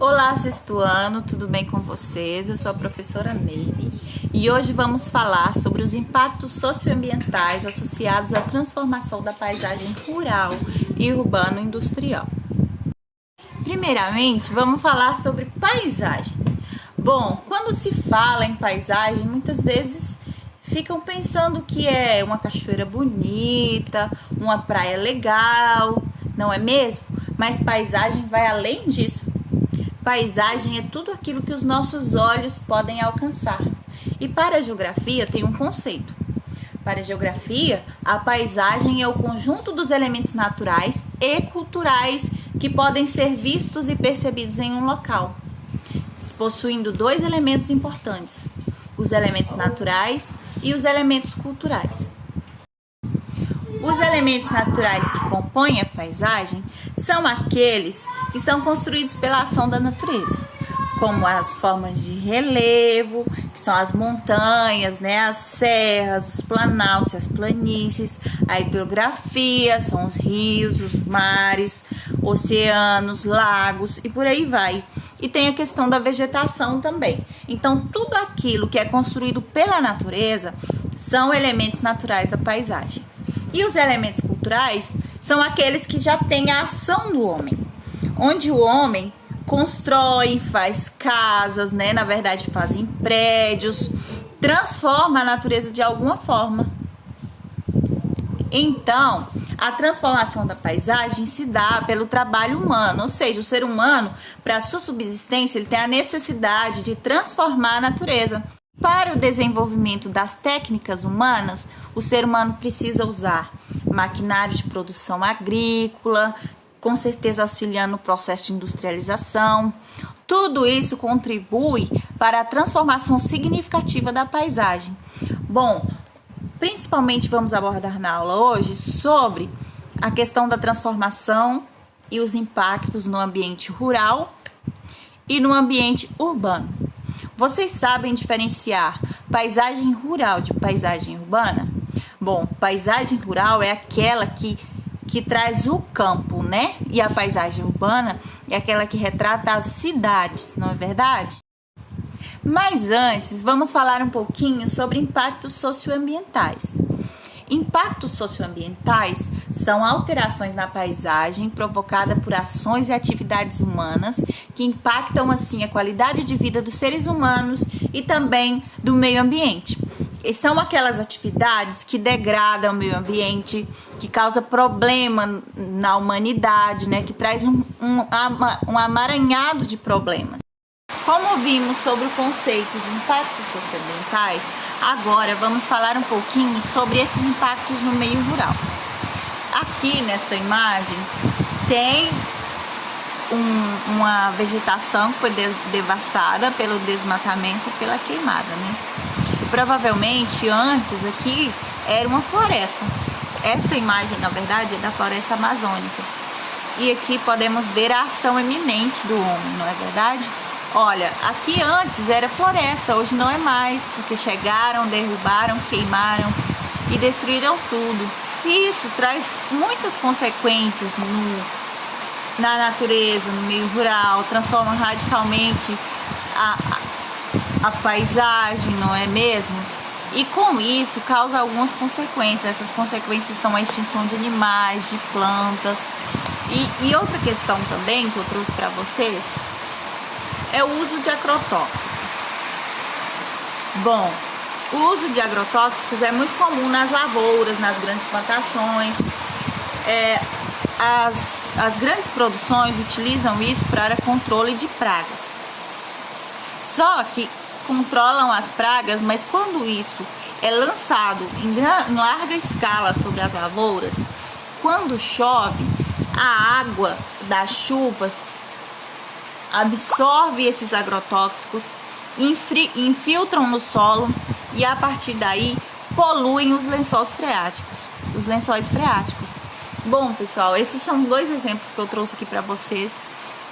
Olá, sexto ano, tudo bem com vocês? Eu sou a professora Neide e hoje vamos falar sobre os impactos socioambientais associados à transformação da paisagem rural e urbano-industrial. Primeiramente, vamos falar sobre paisagem. Bom, quando se fala em paisagem, muitas vezes ficam pensando que é uma cachoeira bonita, uma praia legal, não é mesmo? Mas paisagem vai além disso. Paisagem é tudo aquilo que os nossos olhos podem alcançar. E para a geografia tem um conceito. Para a geografia, a paisagem é o conjunto dos elementos naturais e culturais que podem ser vistos e percebidos em um local, possuindo dois elementos importantes: os elementos naturais e os elementos culturais. Os elementos naturais que compõem a paisagem são aqueles que são construídos pela ação da natureza, como as formas de relevo, que são as montanhas, as serras, os planaltos, as planícies, a hidrografia, são os rios, os mares, oceanos, lagos e por aí vai. E tem a questão da vegetação também. Então, tudo aquilo que é construído pela natureza são elementos naturais da paisagem. E os elementos culturais são aqueles que já têm a ação do homem, onde o homem constrói, faz casas, na verdade fazem prédios, transforma a natureza de alguma forma. Então, a transformação da paisagem se dá pelo trabalho humano, ou seja, o ser humano, para a sua subsistência, ele tem a necessidade de transformar a natureza. Para o desenvolvimento das técnicas humanas, o ser humano precisa usar maquinário de produção agrícola, com certeza auxiliando no processo de industrialização. Tudo isso contribui para a transformação significativa da paisagem. Bom, principalmente vamos abordar na aula hoje sobre a questão da transformação e os impactos no ambiente rural e no ambiente urbano. Vocês sabem diferenciar paisagem rural de paisagem urbana? Bom, paisagem rural é aquela que traz o campo, E a paisagem urbana é aquela que retrata as cidades, não é verdade? Mas antes, vamos falar um pouquinho sobre impactos socioambientais. Impactos socioambientais são alterações na paisagem provocadas por ações e atividades humanas que impactam assim a qualidade de vida dos seres humanos e também do meio ambiente. E são aquelas atividades que degradam o meio ambiente, que causam problema na humanidade, que traz um amaranhado de problemas. Como vimos sobre o conceito de impactos socioambientais, agora vamos falar um pouquinho sobre esses impactos no meio rural. Aqui nesta imagem tem uma vegetação que foi devastada pelo desmatamento e pela queimada, Provavelmente antes aqui era uma floresta. Esta imagem, na verdade, é da floresta amazônica. E aqui podemos ver a ação eminente do homem, não é verdade? Olha, aqui antes era floresta, hoje não é mais, porque chegaram, derrubaram, queimaram e destruíram tudo. E isso traz muitas consequências na natureza, no meio rural, transforma radicalmente a paisagem, não é mesmo? E com isso causa algumas consequências. Essas consequências são a extinção de animais, de plantas. E outra questão também que eu trouxe para vocês é o uso de agrotóxicos. Bom, o uso de agrotóxicos é muito comum nas lavouras, nas grandes plantações. As grandes produções utilizam isso para controle de pragas. Só que controlam as pragas, mas quando isso é lançado em larga escala sobre as lavouras, quando chove, a água das chuvas absorve esses agrotóxicos, infiltram no solo e a partir daí poluem os lençóis freáticos. Bom, pessoal, esses são dois exemplos que eu trouxe aqui para vocês,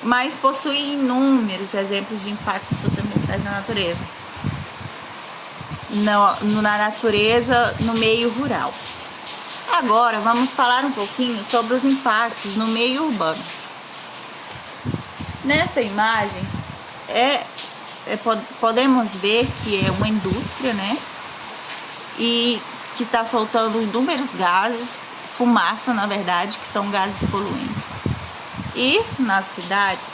mas possuem inúmeros exemplos de impactos socioambientais na natureza. Na natureza, no meio rural. Agora vamos falar um pouquinho sobre os impactos no meio urbano. Nesta imagem podemos ver que é uma indústria, né? E que está soltando inúmeros gases, fumaça, na verdade, que são gases poluentes. Isso nas cidades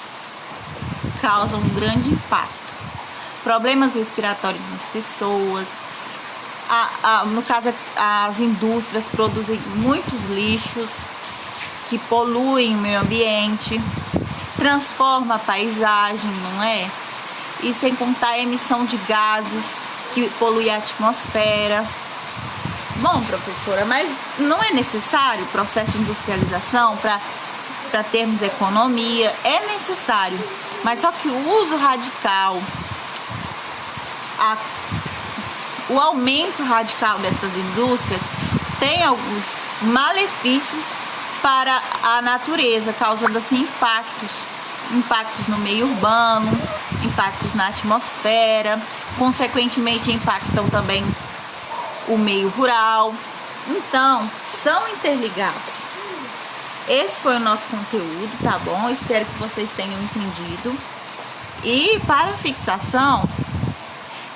causa um grande impacto. Problemas respiratórios nas pessoas. No caso, as indústrias produzem muitos lixos que poluem o meio ambiente, transforma a paisagem, não é? E sem contar a emissão de gases que poluem a atmosfera. Bom, professora, mas não é necessário o processo de industrialização para termos economia? É necessário, mas só que o uso radical, o aumento radical dessas indústrias tem alguns malefícios para a natureza, causando assim impactos no meio urbano, impactos na atmosfera, consequentemente impactam também o meio rural. Então, são interligados. Esse foi o nosso conteúdo, tá bom? Espero que vocês tenham entendido. E para a fixação,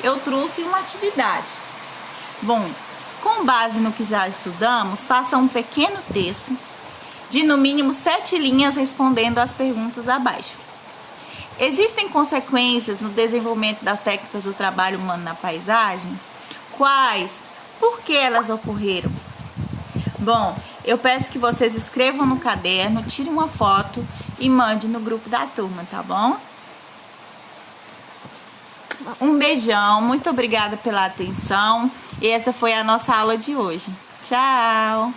eu trouxe uma atividade. Bom, com base no que já estudamos, faça um pequeno texto de no mínimo 7 linhas respondendo às perguntas abaixo. Existem consequências no desenvolvimento das técnicas do trabalho humano na paisagem? Quais? Por que elas ocorreram? Bom, eu peço que vocês escrevam no caderno, tirem uma foto e mandem no grupo da turma, tá bom? Um beijão, muito obrigada pela atenção. E essa foi a nossa aula de hoje. Tchau!